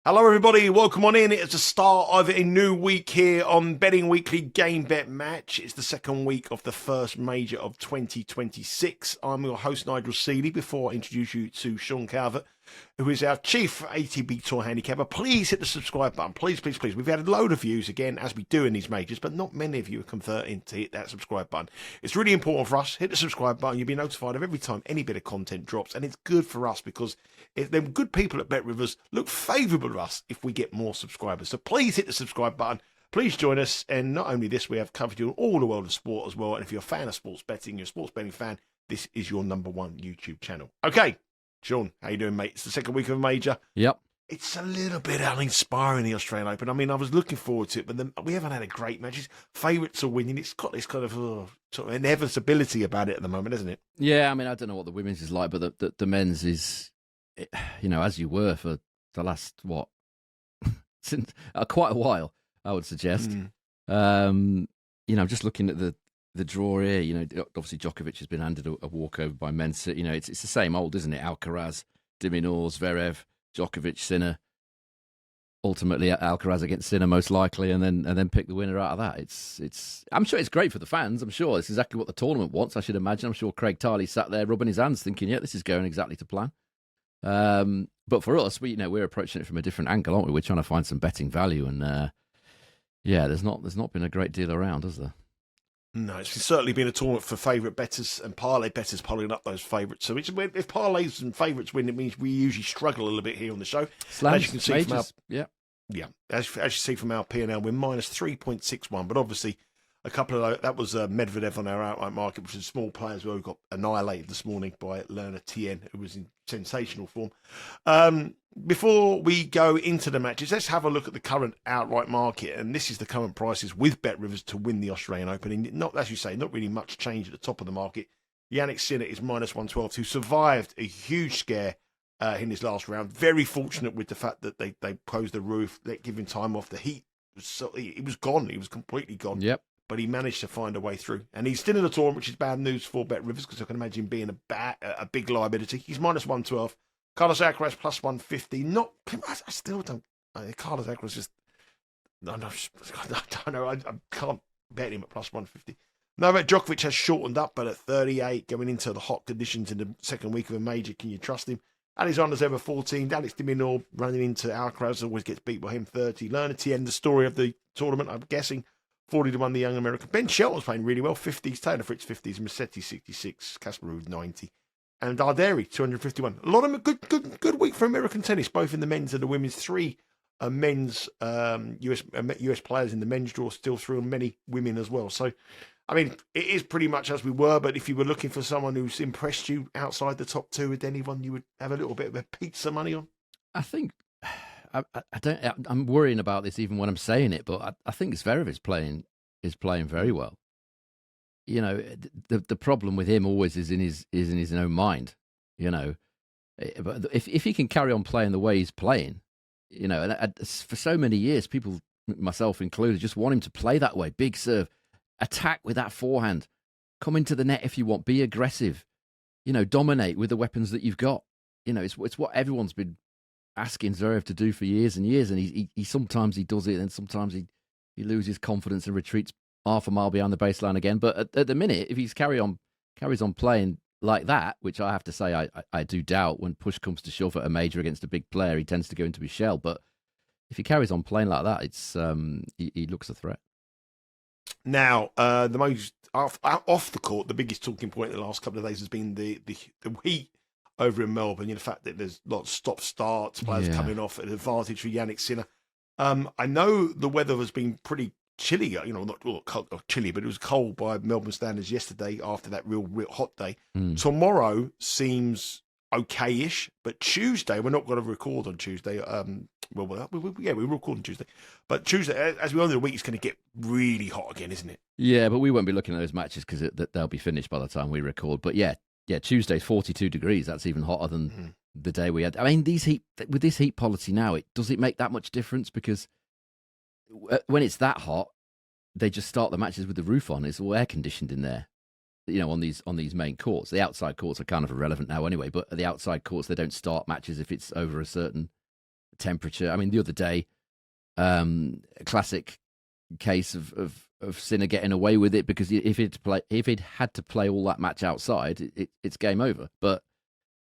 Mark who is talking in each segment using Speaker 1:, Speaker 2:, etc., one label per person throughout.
Speaker 1: Hello everybody, welcome on in. It's the start of a new week here on Betting Weekly Game Bet Match. It's the second week of the first major of 2026. I'm your host Nigel Seeley. Before I introduce you to Sean Calvert, who is our chief ATB Tour handicapper, please hit the subscribe button. Please. We've had a load of views again, as we do in these majors, but not many of you are converting to hit that subscribe button. It's really important for us. Hit the subscribe button. You'll be notified of every time any bit of content drops, and it's good for us because them good people at Bet Rivers look favourable to us if we get more subscribers. So please hit the subscribe button. Please join us. And not only this, we have covered you in all the world of sport as well. And if you're a fan of sports betting, you're a sports betting fan, this is your number one YouTube channel. Okay, Sean, how you doing, mate? It's the second week of a major.
Speaker 2: Yep.
Speaker 1: It's a little bit uninspiring, the Australian Open. I mean, I was looking forward to it, but we haven't had a great match. Favourites are winning. It's got this kind of sort of inevitability about it at the moment, isn't it?
Speaker 2: Yeah, I mean, I don't know what the women's is like, but the men's is, as you were for the last, since quite a while, I would suggest. I'm just looking at the draw here. Obviously Djokovic has been handed a walkover by Mensa. It's the same old, isn't it? Alcaraz, Diminor, Zverev, Djokovic, Sinner. Ultimately, Alcaraz against Sinner most likely, and then pick the winner out of that. It's. I'm sure it's great for the fans. I'm sure it's exactly what the tournament wants. I should imagine. I'm sure Craig Tiley sat there rubbing his hands, thinking, "Yeah, this is going exactly to plan." But for us, we're approaching it from a different angle, aren't we? We're trying to find some betting value, and there's not been a great deal around, has there?
Speaker 1: No, it's certainly been a tournament for favourite bettors and parlay bettors pulling up those favourites. So if parlays and favourites win, it means we usually struggle a little bit here on the show.
Speaker 2: Slams,
Speaker 1: as you can see
Speaker 2: majors,
Speaker 1: yeah. As you see from our P&L, we're minus 3.61. But obviously, a couple of that was Medvedev on our outright market, which is small players who got annihilated this morning by Lerner Tien, who was in sensational form. Before we go into the matches, let's have a look at the current outright market, and this is the current prices with Bet Rivers to win the Australian Open. And not, as you say, not really much change at the top of the market. Jannik Sinner is minus 112, who survived a huge scare in his last round. Very fortunate with the fact that they closed the roof, let give him time off. The heat, he was gone. He was completely gone.
Speaker 2: Yep.
Speaker 1: But he managed to find a way through. And he's still in the tournament, which is bad news for Bet Rivers, because I can imagine being a big liability. He's minus 112. Carlos Alcaraz plus 150. I still don't. Carlos Alcaraz just. I don't know. I can't bet him at plus 150. Novak Djokovic has shortened up, but at 38, going into the hot conditions in the second week of a major, can you trust him? Alexander's ever 14. Alex de Minaur running into Alcaraz always gets beat by him 30. Lerner Tien, the story of the tournament, I'm guessing. 40-1, the young American. Ben Shelton's playing really well. 50s. Taylor Fritz, 50s. Musetti, 66. Casper Ruud, 90. And Darderi, 251. A lot of them, good week for American tennis, both in the men's and the women's. 3 men's US players in the men's draw still through, and many women as well. So, I mean, it is pretty much as we were, but if you were looking for someone who's impressed you outside the top 2 with anyone you would have a little bit of a pizza money on?
Speaker 2: I think... I'm worrying about this even when I'm saying it, but I think Zverev is playing very well. The problem with him always is in his own mind. But if he can carry on playing the way he's playing, and for so many years, people, myself included, just want him to play that way. Big serve, attack with that forehand, come into the net if you want, be aggressive. Dominate with the weapons that you've got. It's what everyone's been asking Zverev to do for years and years, and he sometimes he does it, and sometimes he loses confidence and retreats half a mile behind the baseline again. But at the minute, if he carries on playing like that, which I have to say I do doubt, when push comes to shove at a major against a big player, he tends to go into his shell. But if he carries on playing like that, it's he looks a threat.
Speaker 1: Now, the most off the court, the biggest talking point in the last couple of days has been the heat over in Melbourne. The fact that there's lots of stop-starts, players coming off, an advantage for Jannik Sinner. I know the weather has been pretty chilly, not cold, chilly, but it was cold by Melbourne standards yesterday after that real hot day. Tomorrow seems okay-ish, but Tuesday, we're not going to record on Tuesday. We record on Tuesday. But Tuesday, as we go into the week, it's going to get really hot again, isn't it?
Speaker 2: Yeah, but we won't be looking at those matches because they'll be finished by the time we record. But yeah, Tuesday's 42 degrees. That's even hotter than the day we had. I mean, with this heat policy now, does it make that much difference? Because when it's that hot, they just start the matches with the roof on. It's all air conditioned in there. On these main courts. The outside courts are kind of irrelevant now anyway, but at the outside courts, they don't start matches if it's over a certain temperature. I mean, the other day, a classic case of Sinner getting away with it, because if he'd had to play all that match outside, it's game over. But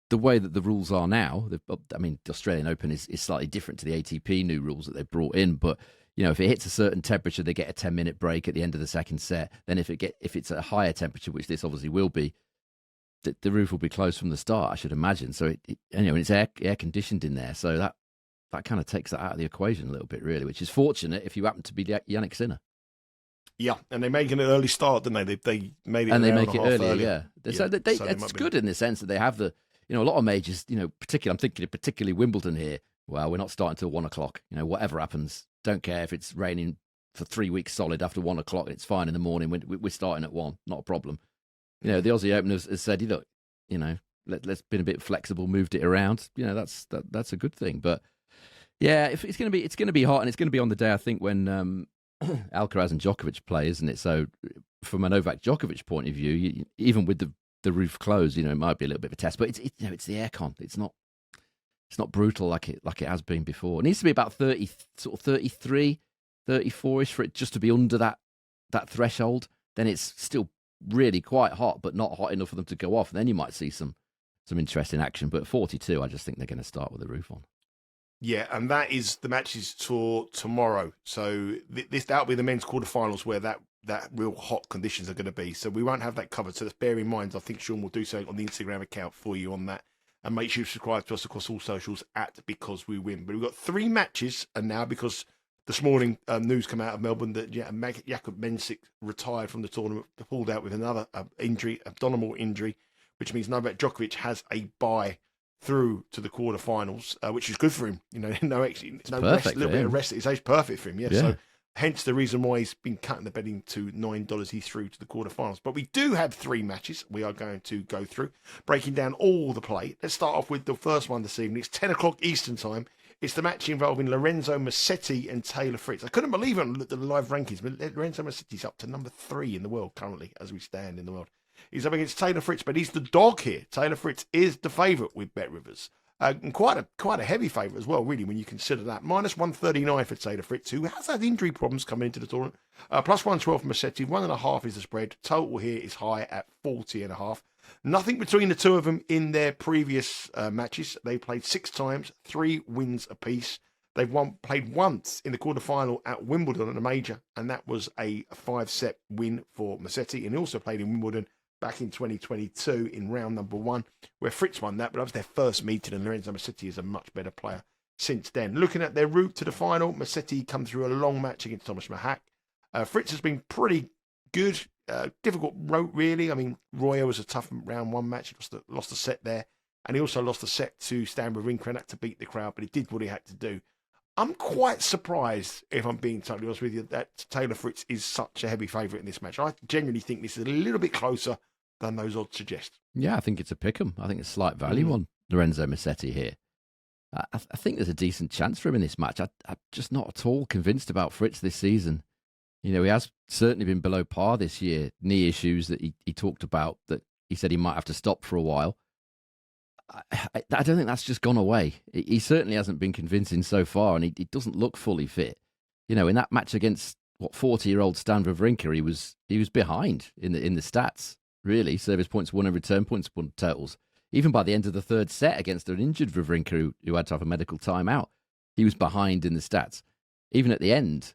Speaker 2: the way that the rules are now, I mean, the Australian Open is slightly different to the ATP new rules that they've brought in. But if it hits a certain temperature, they get a 10-minute break at the end of the second set. Then if it's a higher temperature, which this obviously will be, the roof will be closed from the start, I should imagine. So it's air conditioned in there, so that kind of takes that out of the equation a little bit, really, which is fortunate if you happen to be Jannik Sinner.
Speaker 1: Yeah, and they make it an early start, didn't they? They made it
Speaker 2: and
Speaker 1: an
Speaker 2: they
Speaker 1: hour
Speaker 2: make
Speaker 1: and a
Speaker 2: it
Speaker 1: half
Speaker 2: earlier,
Speaker 1: early.
Speaker 2: yeah. So it's good in the sense that they have a lot of majors, particularly, I'm thinking of particularly Wimbledon here. Well, we're not starting till 1 o'clock. Whatever happens, don't care if it's raining for 3 weeks solid after 1 o'clock. It's fine in the morning. We're starting at 1, not a problem. The Aussie Open has said, look, let's been a bit flexible, moved it around. That's a good thing. But yeah, if it's going to be hot, and it's going to be on the day, I think, when Alcaraz and Djokovic play, isn't it? So from a Novak Djokovic point of view, even with the roof closed, it might be a little bit of a test. But it's the aircon. It's not brutal like it has been before. It needs to be about 30, sort of 33, 34ish for it just to be under that threshold. Then it's still really quite hot, but not hot enough for them to go off. And then you might see some interesting action. But 42, I just think they're going to start with the roof on.
Speaker 1: Yeah, and that is the matches for tomorrow. So that'll be the men's quarterfinals where that real hot conditions are going to be. So we won't have that covered. So just bear in mind, I think Sean will do something on the Instagram account for you on that. And make sure you subscribe to us across all socials at Because We Win. But we've got 3 matches, and now because this morning news come out of Melbourne that Jakub Mensik retired from the tournament, pulled out with another abdominal injury, which means Novak Djokovic has a bye through to the quarterfinals, which is good for him. No rest, a little bit of rest. It's perfect for him. Yeah. So hence the reason why he's been cutting the betting to $9. He's through to the quarterfinals. But we do have 3 matches we are going to go through, breaking down all the play. Let's start off with the first one this evening. It's 10 o'clock Eastern time. It's the match involving Lorenzo Musetti and Taylor Fritz. I couldn't believe it on the live rankings, but Lorenzo Musetti's up to number 3 in the world currently as we stand in the world. He's up against Taylor Fritz, but he's the dog here. Taylor Fritz is the favourite with Bet Rivers. And quite a heavy favourite as well, really, when you consider that. Minus 139 for Taylor Fritz, who has had injury problems coming into the tournament. Plus 112 for Musetti. 1.5 is the spread. Total here is high at 40.5. Nothing between the two of them in their previous matches. They played 6 times, 3 wins apiece. They've played once in the quarterfinal at Wimbledon at a major, and that was a 5-set win for Musetti. And he also played in Wimbledon back in 2022 in round number 1, where Fritz won that, but that was their first meeting, and Lorenzo Musetti is a much better player since then. Looking at their route to the final, Musetti come through a long match against Thomas Mahak. Fritz has been pretty good, difficult route, really. I mean, Royer was a tough round 1 match. He lost a set there, and he also lost a set to Stan Wawrinka, and had to beat the crowd, but he did what he had to do. I'm quite surprised, if I'm being totally honest with you, that Taylor Fritz is such a heavy favourite in this match. I genuinely think this is a little bit closer than those odds suggest.
Speaker 2: Yeah, I think it's a pick-em. I think it's slight value on Lorenzo Musetti here. I think there's a decent chance for him in this match. I'm just not at all convinced about Fritz this season. He has certainly been below par this year. Knee issues that he talked about, that he said he might have to stop for a while. I don't think that's just gone away. He certainly hasn't been convincing so far, and he doesn't look fully fit. In that match against 40-year-old Stan Wawrinka, he was behind in the stats, really. Service points won and return points won totals. Even by the end of the 3rd set against an injured Wawrinka who had to have a medical timeout, he was behind in the stats. Even at the end,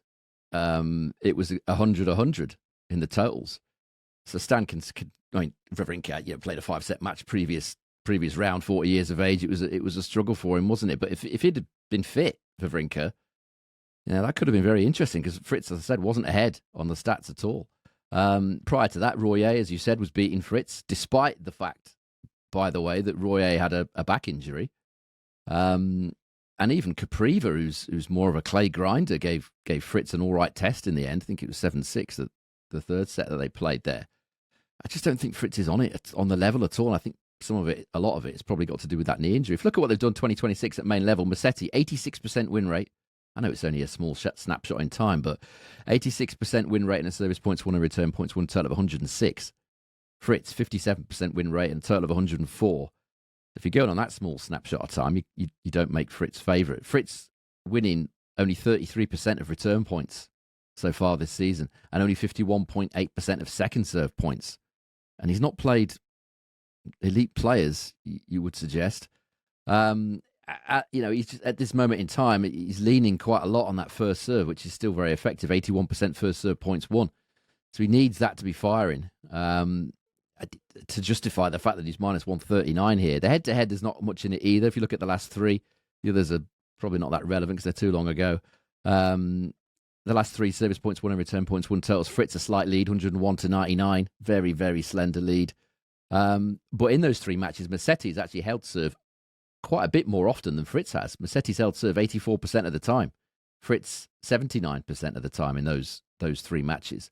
Speaker 2: it was 100-100 in the totals. So Stan Wawrinka played a 5-set match previous round, 40 years of age. It was a struggle for him, wasn't it? But if he'd have been fit, Wawrinka, that could have been very interesting, because Fritz, as I said, wasn't ahead on the stats at all. Prior to that, Royer, as you said, was beating Fritz, despite the fact, by the way, that Royer had a back injury. And even Capriva, who's more of a clay grinder, gave Fritz an all right test in the end. I think it was 7-6, the 3rd set that they played there. I just don't think Fritz is on the level at all. I think a lot of it, has probably got to do with that knee injury. If you look at what they've done 2026 at main level, Musetti, 86% win rate. I know it's only a small snapshot in time, but 86% win rate and a service points won and return points won, total of 106. Fritz, 57% win rate and a total of 104. If you're going on that small snapshot of time, you don't make Fritz favourite. Fritz winning only 33% of return points so far this season and only 51.8% of second serve points. And he's not played elite players, you would suggest. He's just, at this moment in time, he's leaning quite a lot on that first serve, which is still very effective. 81% first serve points won. So he needs that to be firing to justify the fact that he's minus 139 here. The head-to-head, there's not much in it either. If you look at the last three, the others are probably not that relevant because they're too long ago. The last three service points won and return points won totals. Fritz a slight lead, 101 to 99. Very, very slender lead. But in those three matches, Musetti's actually held serve quite a bit more often than Fritz has. Musetti's held serve 84% of the time. Fritz 79% of the time in those three matches.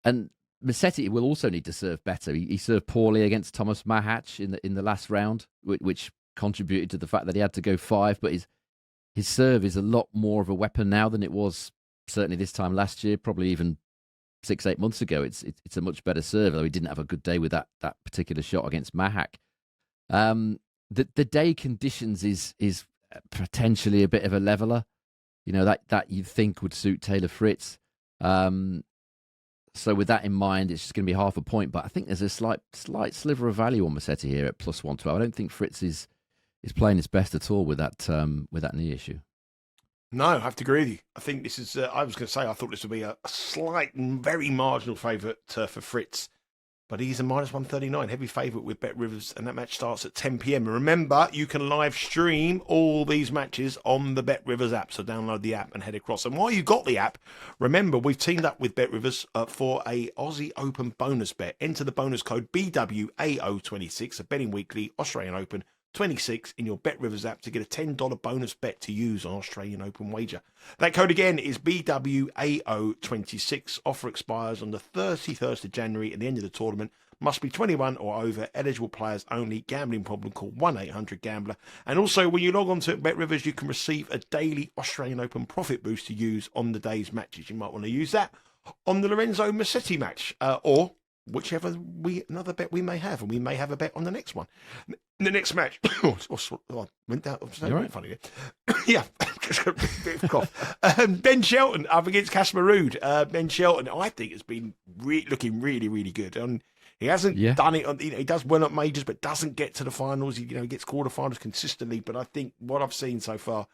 Speaker 2: And Musetti will also need to serve better. He served poorly against Thomas Mahatch in the last round, which contributed to the fact that he had to go 5. But his serve is a lot more of a weapon now than it was certainly this time last year, probably even 6-8 months ago. It's a much better serve, though he didn't have a good day with that particular shot against Mahatch. The day conditions is potentially a bit of a leveler, that you'd think would suit Taylor Fritz. So with that in mind, it's just going to be half a point. But I think there's a slight sliver of value on Musetti here at plus 112. I don't think Fritz is playing his best at all with that knee issue.
Speaker 1: No, I have to agree with you. I think this is, I was going to say, I thought this would be a slight, very marginal favourite for Fritz. But he's a minus 139, heavy favourite with Bet Rivers, and that match starts at 10 p.m. And remember, you can live stream all these matches on the Bet Rivers app, so download the app and head across. And while you got the app, remember, we've teamed up with Bet Rivers for a Aussie Open bonus bet. Enter the bonus code BWAO26, a betting weekly Australian Open 26 in your Bet Rivers app to get a $10 bonus bet to use on Australian Open wager. That code again is BWAO26. Offer expires on the 31st of January at the end of the tournament. Must be 21 or over. Eligible players only. Gambling problem, call 1-800-GAMBLER. And also, when you log on to Bet Rivers, you can receive a daily Australian Open profit boost to use on the day's matches. You might want to use that on the Lorenzo Musetti match or whichever another bet we may have, and we may have a bet on the next one. The next match, went down.
Speaker 2: Right.
Speaker 1: Funny. Yeah, just got a bit of cough. Ben Shelton up against Casper Ruud. Ben Shelton, I think, has been looking really, really good. And he hasn't done it. He does well at majors, but doesn't get to the finals. He gets quarterfinals consistently. But I think what I've seen so far,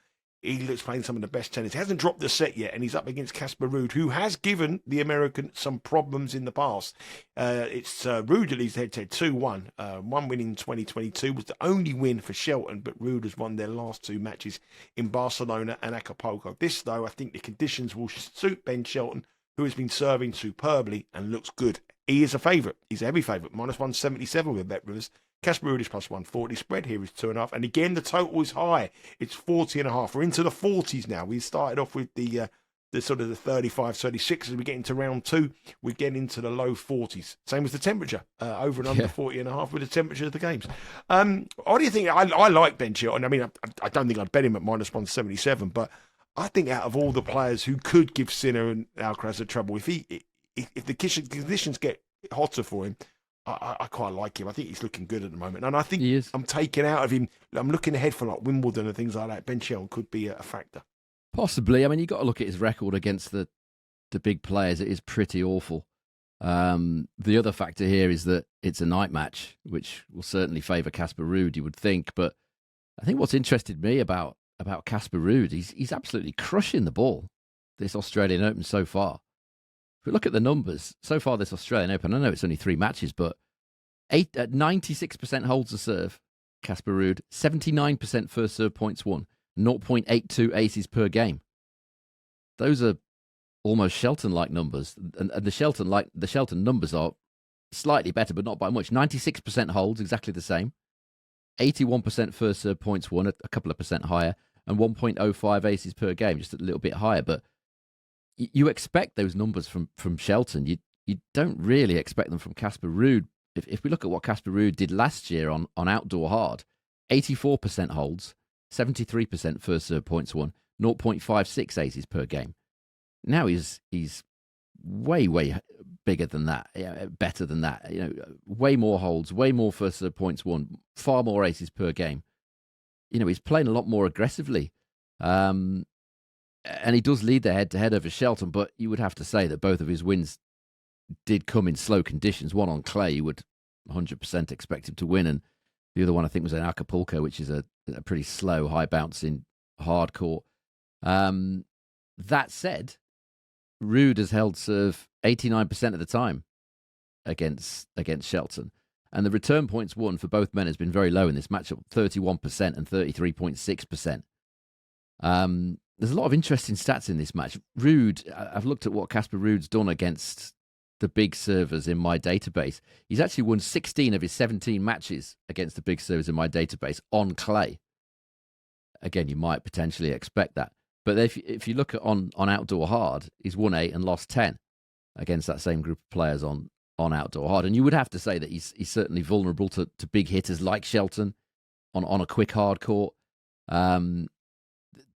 Speaker 1: he looks playing some of the best tennis. He hasn't dropped the set yet, and he's up against Casper Ruud, who has given the American some problems in the past. It's Ruud at least head-to-head 2-1. One win in 2022 was the only win for Shelton, but Ruud has won their last two matches in Barcelona and Acapulco. This, though, I think the conditions will suit Ben Shelton, who has been serving superbly and looks good. He is a favourite. He's a heavy favourite. Minus 177 with Bet Rivers. Casper Ruud is plus 140. Spread here is 2.5. And again, the total is high. It's 40.5. We're into the 40s now. We started off with the sort of the 35, 36. As we get into round two, we get into the low 40s. Same as the temperature. Over and under 40.5 with the temperature of the games. What do you think? I like Ben Shelton. I mean, I don't think I'd bet him at minus 177, but I think out of all the players who could give Sinner and Alcaraz a trouble, if the conditions get hotter for him, I quite like him. I think he's looking good at the moment. And I think I'm taking out of him. I'm looking ahead for like Wimbledon and things like that. Ben Shelton could be a factor.
Speaker 2: Possibly. I mean, you've got to look at his record against the big players. It is pretty awful. The other factor here is that it's a night match, which will certainly favour Casper Ruud, you would think. But I think what's interested me about Casper Ruud, he's absolutely crushing the ball this Australian Open so far. If we look at the numbers, so far this Australian Open, I know it's only 3 matches, but 96% holds the serve, Casper Ruud, 79% first serve points won, 0.82 aces per game. Those are almost Shelton-like numbers, and the Shelton numbers are slightly better, but not by much. 96% holds, exactly the same. 81% first serve points won, a couple of percent higher, and 1.05 aces per game, just a little bit higher, but you expect those numbers from Shelton. You don't really expect them from Casper Ruud. If we look at what Casper Ruud did last year on outdoor hard, 84% holds, 73% first serve points won, 0.56 aces per game. Now he's way bigger than that, better than that. Way more holds, way more first serve points won, far more aces per game. He's playing a lot more aggressively. And he does lead the head-to-head over Shelton, but you would have to say that both of his wins did come in slow conditions. One on clay, you would 100% expect him to win, and the other one I think was in Acapulco, which is a pretty slow, high-bouncing hard court. That said, Ruud has held serve 89% of the time against Shelton. And the return points won for both men has been very low in this matchup, 31% and 33.6%. There's a lot of interesting stats in this match. Ruud, I've looked at what Casper Ruud's done against the big servers in my database. He's actually won 16 of his 17 matches against the big servers in my database on clay. Again, you might potentially expect that. But if you look at on outdoor hard, he's won 8 and lost 10 against that same group of players on outdoor hard. And you would have to say that he's certainly vulnerable to big hitters like Shelton on a quick hard court.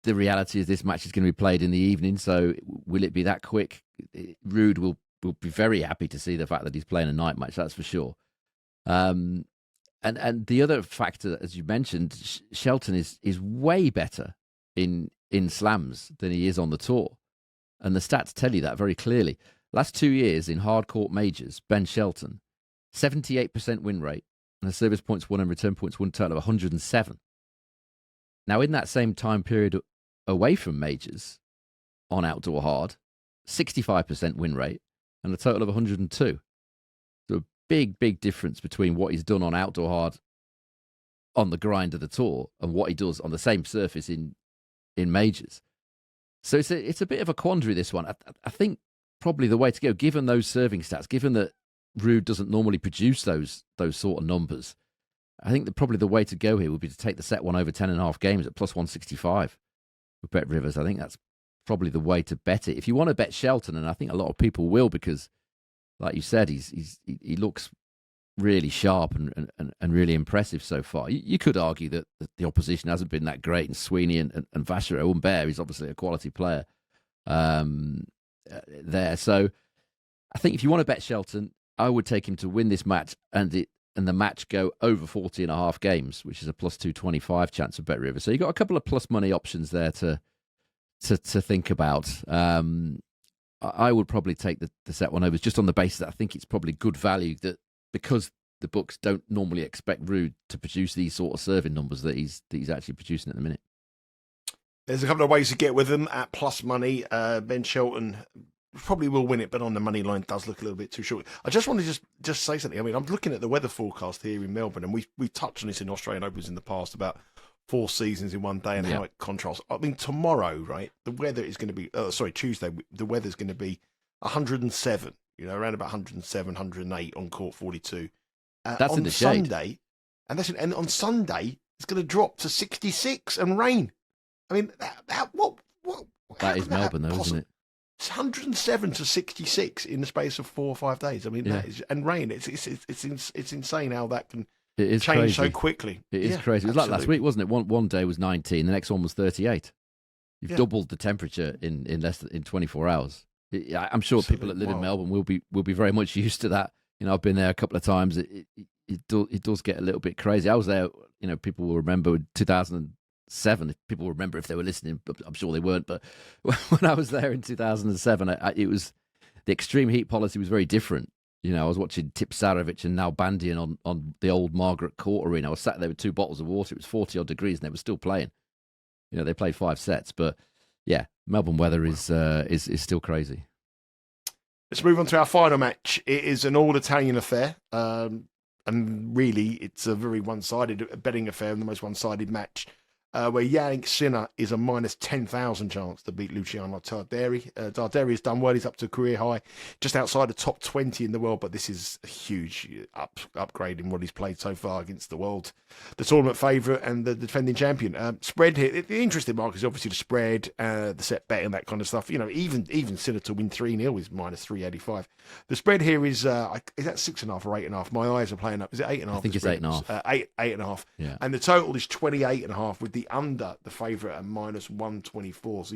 Speaker 2: The reality is this match is going to be played in the evening, so will it be that quick? Ruud will be very happy to see the fact that he's playing a night match, that's for sure. And the other factor, as you mentioned, Shelton is way better in slams than he is on the tour. And the stats tell you that very clearly. Last 2 years in hard court majors, Ben Shelton, 78% win rate and a service points won and return points won total of 107. Now, in that same time period away from majors on outdoor hard, 65% win rate and a total of 102. So a big difference between what he's done on outdoor hard on the grind of the tour and what he does on the same surface in majors. So it's a bit of a quandary, this one. I think probably the way to go, given those serving stats, given that Ruud doesn't normally produce those sort of numbers, I think that probably the way to go here would be to take the set one over 10.5 games at plus 165 with Bet Rivers. I think that's probably the way to bet it. If you want to bet Shelton, and I think a lot of people will, because like you said, he looks really sharp and really impressive so far. You could argue that the opposition hasn't been that great, and Sweeney and Vachereau and Bear is obviously a quality player there. So I think if you want to bet Shelton, I would take him to win this match and the match go over 40.5 games, which is a plus 225 chance of Bet River. So you've got a couple of plus money options there to think about. I would probably take the set one overs just on the basis that I think it's probably good value, that because the books don't normally expect Ruud to produce these sort of serving numbers that he's actually producing at the minute.
Speaker 1: There's a couple of ways to get with them at plus money. Ben Shelton probably will win it, but on the money line does look a little bit too short. I just want to just say something. I mean, I'm looking at the weather forecast here in Melbourne, and we touched on this in Australian Opens in the past about 4 seasons in one day and how it contrasts. I mean, tomorrow, right, the weather is going to be, Tuesday, the weather's going to be 107, around about 107, 108 on court 42.
Speaker 2: That's in the shade.
Speaker 1: Sunday, and on Sunday, it's going to drop to 66 and rain. I mean,
Speaker 2: that is Melbourne, though, isn't it?
Speaker 1: It's 107 to 66 in the space of 4 or 5 days. I mean, that is, and rain. It's insane how that can change crazy. So quickly.
Speaker 2: It is crazy. It was like last week, wasn't it? One day was 19, the next one was 38. You've doubled the temperature in less than 24 hours. I'm sure people that live in Melbourne will be very much used to that. I've been there a couple of times. It does get a little bit crazy. I was there. People will remember 2007. If people remember, if they were listening, I'm sure they weren't. But when I was there in 2007, it was the extreme heat policy was very different. I was watching Tipsarevic and Nalbandian on the old Margaret Court Arena. I was sat there with 2 bottles of water. It was 40 odd degrees, and they were still playing. They played 5 sets, but yeah, Melbourne weather is still crazy.
Speaker 1: Let's move on to our final match. It is an all-Italian affair, and really, it's a very one-sided betting affair, and the most one-sided match. Where Jannik Sinner is a minus 10,000 chance to beat Luciano Darderi. Darderi has done well. He's up to a career high, just outside the top 20 in the world, but this is a huge upgrade in what he's played so far against the tournament favourite and the defending champion. Spread here, the interesting mark is obviously the spread, the set bet and that kind of stuff. Even Sinner to win 3-0 is minus 385. The spread here is that 6.5 or 8.5? My eyes are playing up. Is it 8.5?
Speaker 2: I think it's 8.5.
Speaker 1: 8.5.
Speaker 2: Yeah.
Speaker 1: And the total is 28.5 with the the under, the favourite at -124. So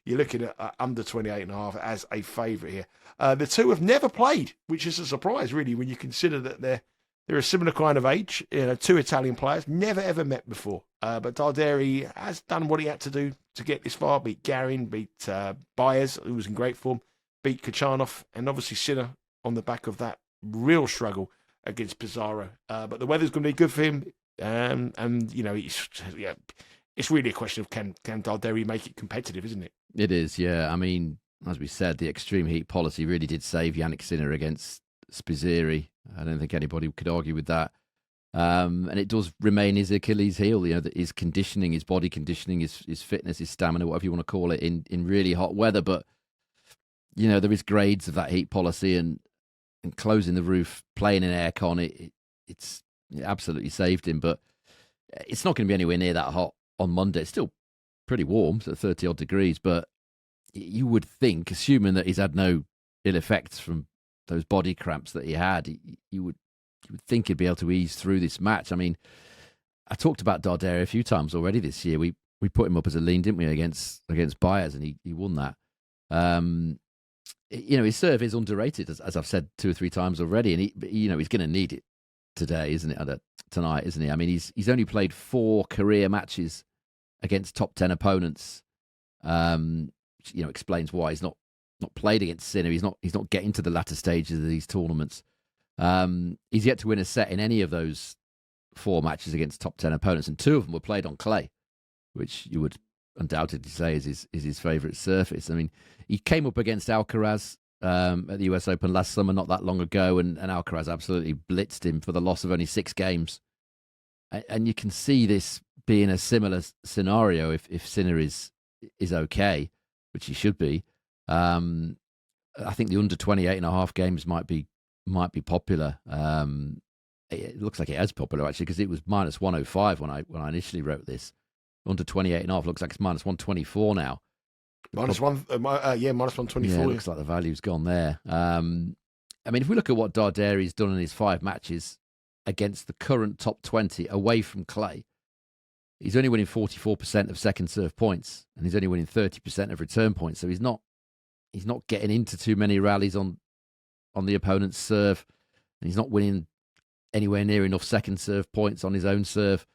Speaker 1: you're looking at under 28.5 as a favourite here. The two have never played, which is a surprise, really, when you consider that they're a similar kind of age. Two Italian players, never ever met before. But Darderi has done what he had to do to get this far. Beat Garin, beat Baez, who was in great form, beat Kachanov, and obviously Sinner on the back of that real struggle against Pizarro. But the weather's going to be good for him. And it's really a question of can Darderi make it competitive, isn't it?
Speaker 2: It is, yeah. I mean, as we said, the extreme heat policy really did save Jannik Sinner against Spizzeri. I don't think anybody could argue with that. And it does remain his Achilles heel, his conditioning, his body conditioning, his fitness, his stamina, whatever you want to call it, in really hot weather. But, there is grades of that heat policy, and closing the roof, playing in aircon, it's absolutely saved him. But it's not going to be anywhere near that hot on Monday. It's still pretty warm, so 30-odd degrees. But you would think, assuming that he's had no ill effects from those body cramps that he had, you would think he'd be able to ease through this match. I mean, I talked about Darderi a few times already this year. We put him up as a lean, didn't we, against Baez, and he won that. His serve is underrated, as I've said 2 or 3 times already, and he's going to need it today, isn't it? Tonight, isn't he? I mean, he's only played 4 career matches against top 10 opponents. Which, explains why he's not played against Sinner. He's not getting to the latter stages of these tournaments. He's yet to win a set in any of those 4 matches against top 10 opponents, and 2 of them were played on clay, which you would undoubtedly say is his favourite surface. I mean, he came up against Alcaraz at the US Open last summer, not that long ago, and Alcaraz absolutely blitzed him for the loss of only 6 games. And you can see this being a similar scenario if Sinner is okay, which he should be. I think the under 28.5 games might be popular. It looks like it is popular, actually, because it was -105 when I initially wrote this. Under 28.5 looks like it's -124 now.
Speaker 1: -124.
Speaker 2: Yeah, it looks like the value's gone there. I mean, if we look at what Darderi's done in his 5 matches against the current top 20 away from clay, he's only winning 44% of second serve points, and he's only winning 30% of return points. So he's not getting into too many rallies on the opponent's serve, and he's not winning anywhere near enough second serve points on his own serve.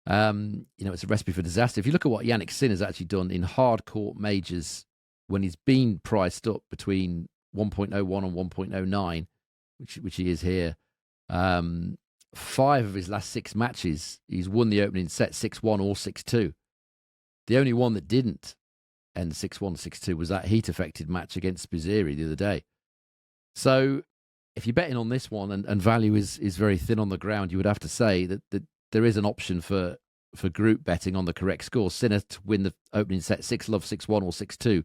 Speaker 2: It's a recipe for disaster. If you look at what Jannik Sinner's actually done in hard court majors when he's been priced up between 1.01 and 1.09, which he is here, 5 of his last 6 matches, he's won the opening set 6-1 or 6-2. The only one that didn't end 6-1, 6-2 was that heat-affected match against Spizzeri the other day. So if you're betting on this one and value is very thin on the ground, you would have to say that there is an option for group betting on the correct score. Sinner to win the opening set 6-love, 6-1 or 6-2.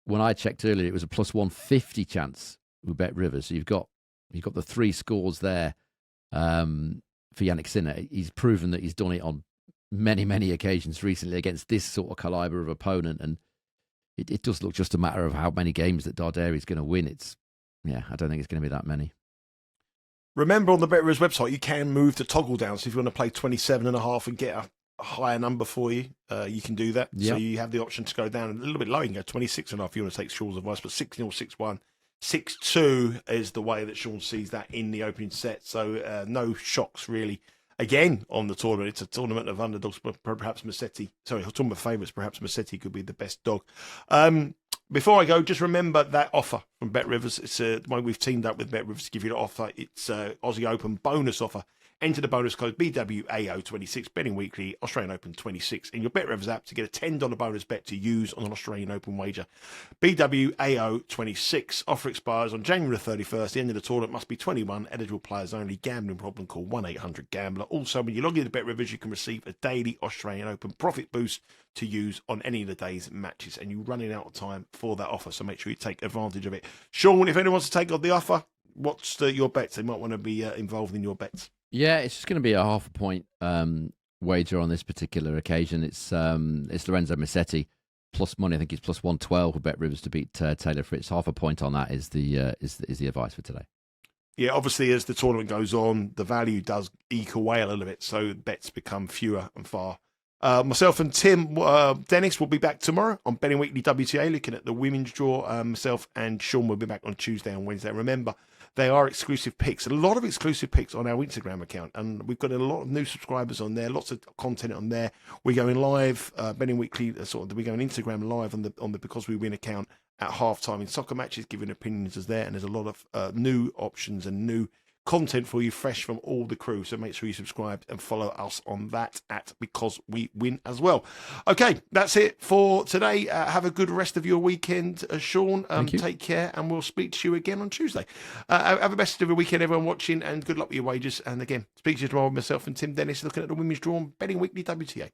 Speaker 2: When I checked earlier, it was a +150 chance with Bet Rivers. So you've got the 3 scores there for Jannik Sinner. He's proven that he's done it on many, many occasions recently against this sort of caliber of opponent, and it does look just a matter of how many games that Darderi is going to win. I don't think it's going to be that many.
Speaker 1: Remember, on the Bet Rivers website, you can move the toggle down. So if you want to play 27.5 and get a higher number for you, you can do that. Yep. So you have the option to go down a little bit low. You can go 26.5 if you want to take Sean's advice, but 6-0, 6-1. 6-2 is the way that Sean sees that in the opening set. So no shocks, really. Again, on the tournament, it's a tournament of underdogs, but perhaps Musetti, a tournament of favourites, perhaps Musetti could be the best dog. Before I go, just remember that offer from Bet Rivers. It's the way we've teamed up with Bet Rivers to give you the offer. It's Aussie Open bonus offer. Enter the bonus code BWAO26, betting weekly, Australian Open 26 in your Bet Rivers app to get a $10 bonus bet to use on an Australian Open wager. BWAO26. Offer expires on January 31st. The end of the tournament must be 21. Eligible players only. Gambling problem, call 1-800-GAMBLER. Also, when you log into Bet Rivers, you can receive a daily Australian Open profit boost to use on any of the day's matches. And you're running out of time for that offer, so make sure you take advantage of it. Sean, if anyone wants to take on the offer, what's your bets? They might want to be involved in your bets.
Speaker 2: Yeah, it's just going to be a half a point wager on this particular occasion. It's Lorenzo Musetti plus money. I think it's plus 112 for Bet Rivers to beat Taylor Fritz. Half a point on that is the advice for today.
Speaker 1: Yeah, obviously as the tournament goes on, the value does eke away a little bit, so bets become fewer and far Myself and Tim Dennis will be back tomorrow on Betting Weekly WTA, looking at the women's draw. Myself and Sean will be back on Tuesday and Wednesday. Remember, they are exclusive picks. A lot of exclusive picks on our Instagram account, and we've got a lot of new subscribers on there. Lots of content on there. We're going live, Betting Weekly. We're going Instagram live on the Because We Win account at halftime in soccer matches, giving opinions as there. And there's a lot of new options and new content for you, fresh from all the crew. So make sure you subscribe and follow us on that at Because We Win as well. Okay, that's it for today. Have a good rest of your weekend, Sean. Take care, and we'll speak to you again on Tuesday. Have a best of your weekend, everyone watching, and good luck with your wages. And again, speak to you tomorrow with myself and Tim Dennis, looking at the women's draw on Betting Weekly WTA.